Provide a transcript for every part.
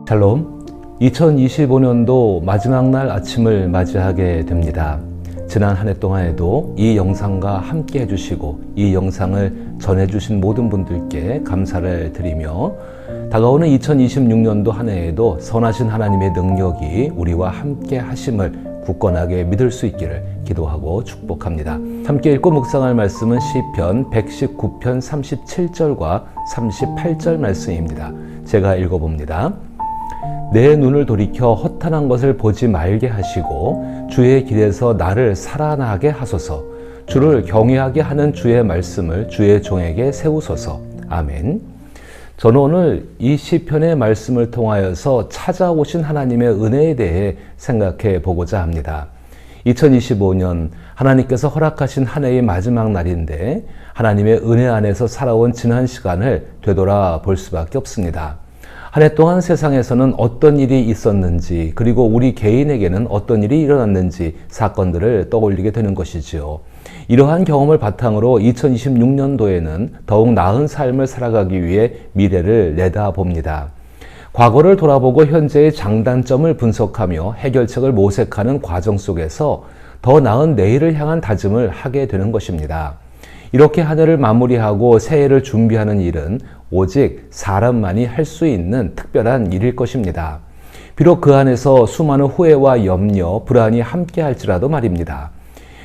샬롬, 2025년도 마지막 날 아침을 맞이하게 됩니다. 지난 한 해 동안에도 이 영상과 함께 해주시고 이 영상을 전해주신 모든 분들께 감사를 드리며 다가오는 2026년도 한 해에도 선하신 하나님의 능력이 우리와 함께 하심을 굳건하게 믿을 수 있기를 기도하고 축복합니다. 함께 읽고 묵상할 말씀은 시편 119편 37절과 38절 말씀입니다. 제가 읽어봅니다. 내 눈을 돌이켜 허탄한 것을 보지 말게 하시고 주의 길에서 나를 살아나게 하소서. 주를 경외하게 하는 주의 말씀을 주의 종에게 세우소서. 아멘. 저는 오늘 이 시편의 말씀을 통하여서 찾아오신 하나님의 은혜에 대해 생각해 보고자 합니다. 2025년 하나님께서 허락하신 한 해의 마지막 날인데 하나님의 은혜 안에서 살아온 지난 시간을 되돌아볼 수밖에 없습니다. 한 해 동안 세상에서는 어떤 일이 있었는지, 그리고 우리 개인에게는 어떤 일이 일어났는지 사건들을 떠올리게 되는 것이지요. 이러한 경험을 바탕으로 2026년도에는 더욱 나은 삶을 살아가기 위해 미래를 내다봅니다. 과거를 돌아보고 현재의 장단점을 분석하며 해결책을 모색하는 과정 속에서 더 나은 내일을 향한 다짐을 하게 되는 것입니다. 이렇게 한 해를 마무리하고 새해를 준비하는 일은 오직 사람만이 할 수 있는 특별한 일일 것입니다. 비록 그 안에서 수많은 후회와 염려, 불안이 함께 할지라도 말입니다.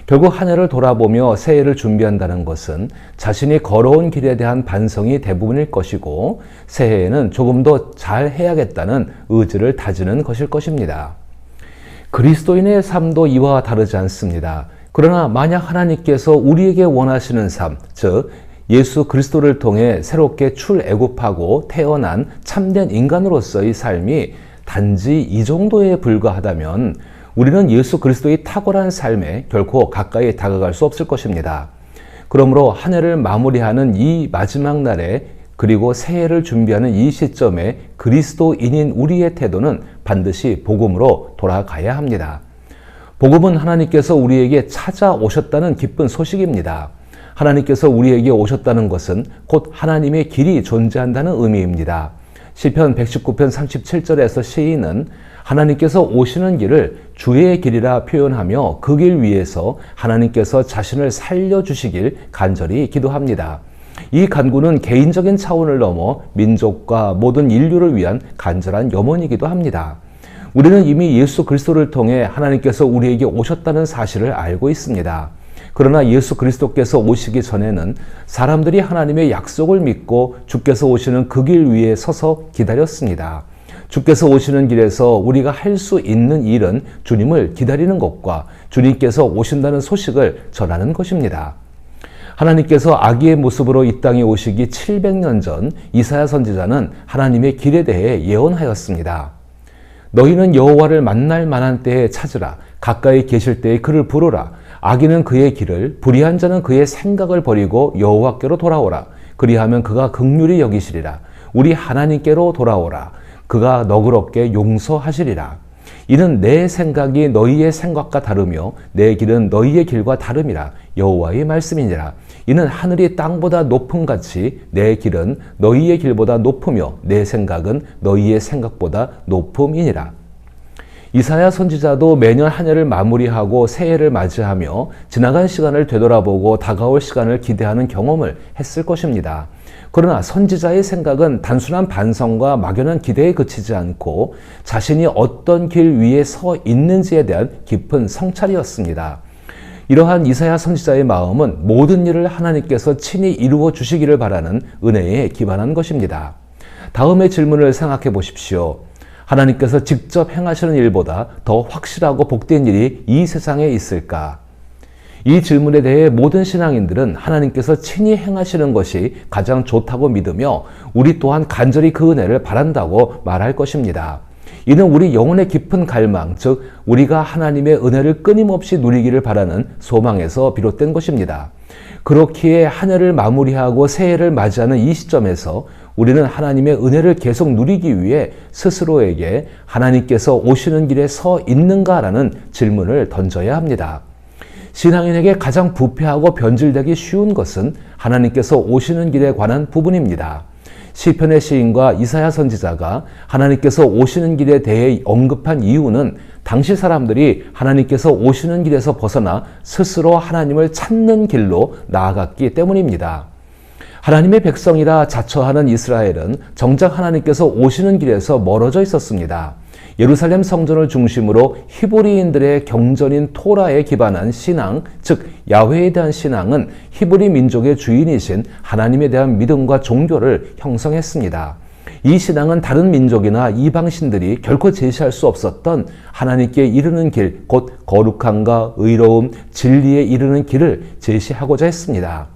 결국 한 해를 돌아보며 새해를 준비한다는 것은 자신이 걸어온 길에 대한 반성이 대부분일 것이고 새해에는 조금 더 잘 해야겠다는 의지를 다지는 것일 것입니다. 그리스도인의 삶도 이와 다르지 않습니다. 그러나 만약 하나님께서 우리에게 원하시는 삶, 즉 예수 그리스도를 통해 새롭게 출애굽하고 태어난 참된 인간으로서의 삶이 단지 이 정도에 불과하다면 우리는 예수 그리스도의 탁월한 삶에 결코 가까이 다가갈 수 없을 것입니다. 그러므로 한 해를 마무리하는 이 마지막 날에 그리고 새해를 준비하는 이 시점에 그리스도인인 우리의 태도는 반드시 복음으로 돌아가야 합니다. 복음은 하나님께서 우리에게 찾아오셨다는 기쁜 소식입니다. 하나님께서 우리에게 오셨다는 것은 곧 하나님의 길이 존재한다는 의미입니다. 시편 119편 37절에서 시인은 하나님께서 오시는 길을 주의 길이라 표현하며 그 길 위에서 하나님께서 자신을 살려주시길 간절히 기도합니다. 이 간구는 개인적인 차원을 넘어 민족과 모든 인류를 위한 간절한 염원이기도 합니다. 우리는 이미 예수 그리스도를 통해 하나님께서 우리에게 오셨다는 사실을 알고 있습니다. 그러나 예수 그리스도께서 오시기 전에는 사람들이 하나님의 약속을 믿고 주께서 오시는 그 길 위에 서서 기다렸습니다. 주께서 오시는 길에서 우리가 할 수 있는 일은 주님을 기다리는 것과 주님께서 오신다는 소식을 전하는 것입니다. 하나님께서 아기의 모습으로 이 땅에 오시기 700년 전 이사야 선지자는 하나님의 길에 대해 예언하였습니다. 너희는 여호와를 만날 만한 때에 찾으라. 가까이 계실 때에 그를 부르라. 악인은 그의 길을, 불의한 자는 그의 생각을 버리고 여호와께로 돌아오라. 그리하면 그가 긍휼히 여기시리라. 우리 하나님께로 돌아오라. 그가 너그럽게 용서하시리라. 이는 내 생각이 너희의 생각과 다르며 내 길은 너희의 길과 다름이라. 여호와의 말씀이니라. 이는 하늘이 땅보다 높음 같이 내 길은 너희의 길보다 높으며 내 생각은 너희의 생각보다 높음이니라. 이사야 선지자도 매년 한 해를 마무리하고 새해를 맞이하며 지나간 시간을 되돌아보고 다가올 시간을 기대하는 경험을 했을 것입니다. 그러나 선지자의 생각은 단순한 반성과 막연한 기대에 그치지 않고 자신이 어떤 길 위에 서 있는지에 대한 깊은 성찰이었습니다. 이러한 이사야 선지자의 마음은 모든 일을 하나님께서 친히 이루어 주시기를 바라는 은혜에 기반한 것입니다. 다음의 질문을 생각해 보십시오. 하나님께서 직접 행하시는 일보다 더 확실하고 복된 일이 이 세상에 있을까? 이 질문에 대해 모든 신앙인들은 하나님께서 친히 행하시는 것이 가장 좋다고 믿으며 우리 또한 간절히 그 은혜를 바란다고 말할 것입니다. 이는 우리 영혼의 깊은 갈망, 즉 우리가 하나님의 은혜를 끊임없이 누리기를 바라는 소망에서 비롯된 것입니다. 그렇기에 한 해를 마무리하고 새해를 맞이하는 이 시점에서 우리는 하나님의 은혜를 계속 누리기 위해 스스로에게 하나님께서 오시는 길에 서 있는가라는 질문을 던져야 합니다. 신앙인에게 가장 부패하고 변질되기 쉬운 것은 하나님께서 오시는 길에 관한 부분입니다. 시편의 시인과 이사야 선지자가 하나님께서 오시는 길에 대해 언급한 이유는 당시 사람들이 하나님께서 오시는 길에서 벗어나 스스로 하나님을 찾는 길로 나아갔기 때문입니다. 하나님의 백성이라 자처하는 이스라엘은 정작 하나님께서 오시는 길에서 멀어져 있었습니다. 예루살렘 성전을 중심으로 히브리인들의 경전인 토라에 기반한 신앙, 즉 야훼에 대한 신앙은 히브리 민족의 주인이신 하나님에 대한 믿음과 종교를 형성했습니다. 이 신앙은 다른 민족이나 이방신들이 결코 제시할 수 없었던 하나님께 이르는 길, 곧 거룩함과 의로움, 진리에 이르는 길을 제시하고자 했습니다.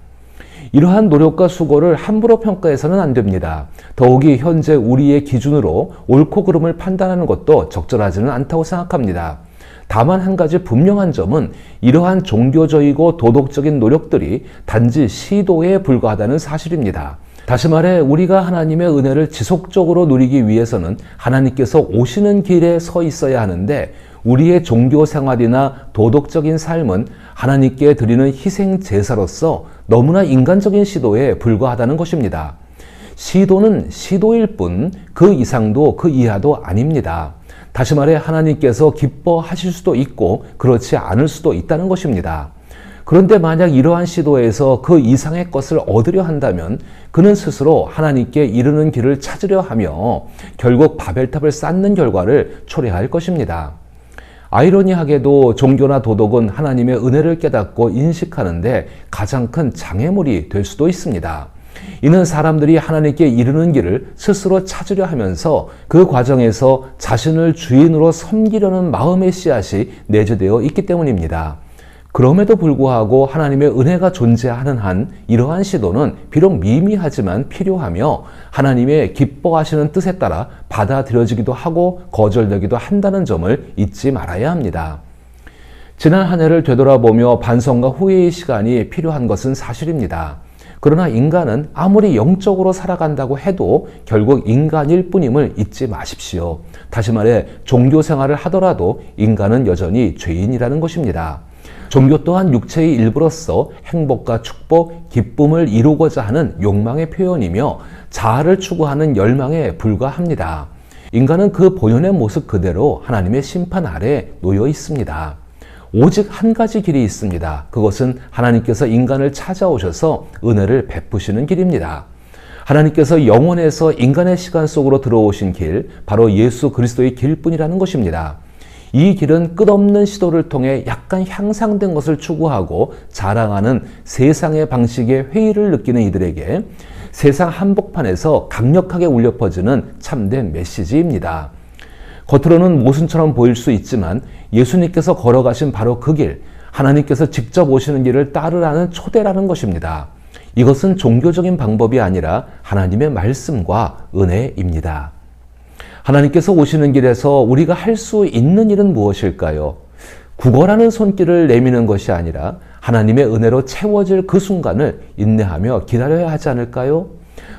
이러한 노력과 수고를 함부로 평가해서는 안 됩니다. 더욱이 현재 우리의 기준으로 옳고 그름을 판단하는 것도 적절하지는 않다고 생각합니다. 다만 한 가지 분명한 점은 이러한 종교적이고 도덕적인 노력들이 단지 시도에 불과하다는 사실입니다. 다시 말해 우리가 하나님의 은혜를 지속적으로 누리기 위해서는 하나님께서 오시는 길에 서 있어야 하는데 우리의 종교 생활이나 도덕적인 삶은 하나님께 드리는 희생 제사로서 너무나 인간적인 시도에 불과하다는 것입니다. 시도는 시도일 뿐 그 이상도 그 이하도 아닙니다. 다시 말해 하나님께서 기뻐하실 수도 있고 그렇지 않을 수도 있다는 것입니다. 그런데 만약 이러한 시도에서 그 이상의 것을 얻으려 한다면 그는 스스로 하나님께 이르는 길을 찾으려 하며 결국 바벨탑을 쌓는 결과를 초래할 것입니다. 아이러니하게도 종교나 도덕은 하나님의 은혜를 깨닫고 인식하는데 가장 큰 장애물이 될 수도 있습니다. 이는 사람들이 하나님께 이르는 길을 스스로 찾으려 하면서 그 과정에서 자신을 주인으로 섬기려는 마음의 씨앗이 내재되어 있기 때문입니다. 그럼에도 불구하고 하나님의 은혜가 존재하는 한 이러한 시도는 비록 미미하지만 필요하며 하나님의 기뻐하시는 뜻에 따라 받아들여지기도 하고 거절되기도 한다는 점을 잊지 말아야 합니다. 지난 한 해를 되돌아보며 반성과 후회의 시간이 필요한 것은 사실입니다. 그러나 인간은 아무리 영적으로 살아간다고 해도 결국 인간일 뿐임을 잊지 마십시오. 다시 말해 종교 생활을 하더라도 인간은 여전히 죄인이라는 것입니다. 종교 또한 육체의 일부로서 행복과 축복, 기쁨을 이루고자 하는 욕망의 표현이며 자아를 추구하는 열망에 불과합니다. 인간은 그 본연의 모습 그대로 하나님의 심판 아래 놓여 있습니다. 오직 한 가지 길이 있습니다. 그것은 하나님께서 인간을 찾아오셔서 은혜를 베푸시는 길입니다. 하나님께서 영원에서 인간의 시간 속으로 들어오신 길, 바로 예수 그리스도의 길뿐이라는 것입니다. 이 길은 끝없는 시도를 통해 약간 향상된 것을 추구하고 자랑하는 세상의 방식의 회의를 느끼는 이들에게 세상 한복판에서 강력하게 울려 퍼지는 참된 메시지입니다. 겉으로는 모순처럼 보일 수 있지만 예수님께서 걸어가신 바로 그 길, 하나님께서 직접 오시는 길을 따르라는 초대라는 것입니다. 이것은 종교적인 방법이 아니라 하나님의 말씀과 은혜입니다. 하나님께서 오시는 길에서 우리가 할 수 있는 일은 무엇일까요? 구걸하는 손길을 내미는 것이 아니라 하나님의 은혜로 채워질 그 순간을 인내하며 기다려야 하지 않을까요?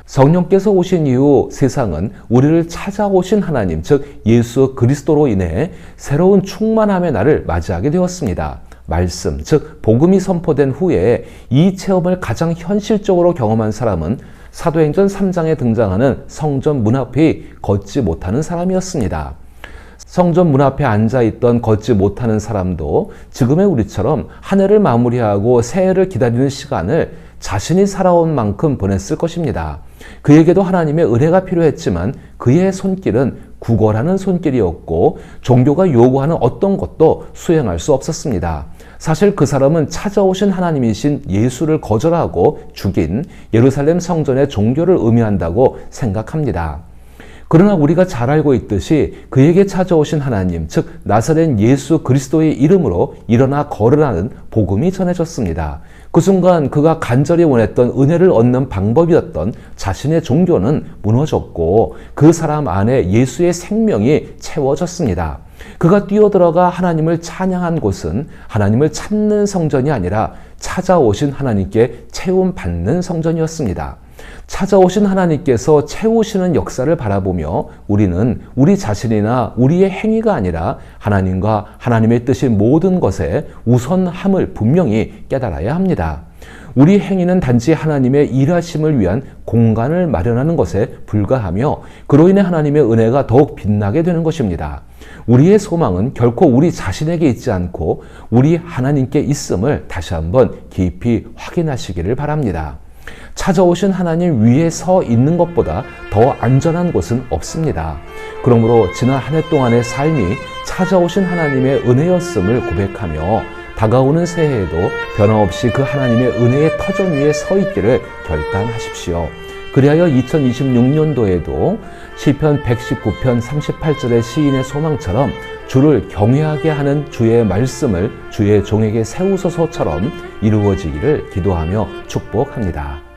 성령께서 오신 이후 세상은 우리를 찾아오신 하나님, 즉 예수 그리스도로 인해 새로운 충만함의 날을 맞이하게 되었습니다. 말씀, 즉 복음이 선포된 후에 이 체험을 가장 현실적으로 경험한 사람은 사도행전 3장에 등장하는 성전 문 앞에 걷지 못하는 사람이었습니다. 성전 문 앞에 앉아있던 걷지 못하는 사람도 지금의 우리처럼 한 해를 마무리하고 새해를 기다리는 시간을 자신이 살아온 만큼 보냈을 것입니다. 그에게도 하나님의 은혜가 필요했지만 그의 손길은 구걸하는 손길이었고 종교가 요구하는 어떤 것도 수행할 수 없었습니다. 사실 그 사람은 찾아오신 하나님이신 예수를 거절하고 죽인 예루살렘 성전의 종교를 의미한다고 생각합니다. 그러나 우리가 잘 알고 있듯이 그에게 찾아오신 하나님, 즉 나사렛 예수 그리스도의 이름으로 일어나 걸으라는 복음이 전해졌습니다. 그 순간 그가 간절히 원했던 은혜를 얻는 방법이었던 자신의 종교는 무너졌고 그 사람 안에 예수의 생명이 채워졌습니다. 그가 뛰어들어가 하나님을 찬양한 곳은 하나님을 찾는 성전이 아니라 찾아오신 하나님께 채움받는 성전이었습니다. 찾아오신 하나님께서 채우시는 역사를 바라보며 우리는 우리 자신이나 우리의 행위가 아니라 하나님과 하나님의 뜻이 모든 것에 우선함을 분명히 깨달아야 합니다. 우리 행위는 단지 하나님의 일하심을 위한 공간을 마련하는 것에 불과하며 그로 인해 하나님의 은혜가 더욱 빛나게 되는 것입니다. 우리의 소망은 결코 우리 자신에게 있지 않고 우리 하나님께 있음을 다시 한번 깊이 확인하시기를 바랍니다. 찾아오신 하나님 위에 서 있는 것보다 더 안전한 곳은 없습니다. 그러므로 지난 한 해 동안의 삶이 찾아오신 하나님의 은혜였음을 고백하며 다가오는 새해에도 변함없이 그 하나님의 은혜의 터전 위에 서 있기를 결단하십시오. 그리하여 2026년도에도 시편 119편 38절의 시인의 소망처럼 주를 경외하게 하는 주의 말씀을 주의 종에게 세우소서처럼 이루어지기를 기도하며 축복합니다.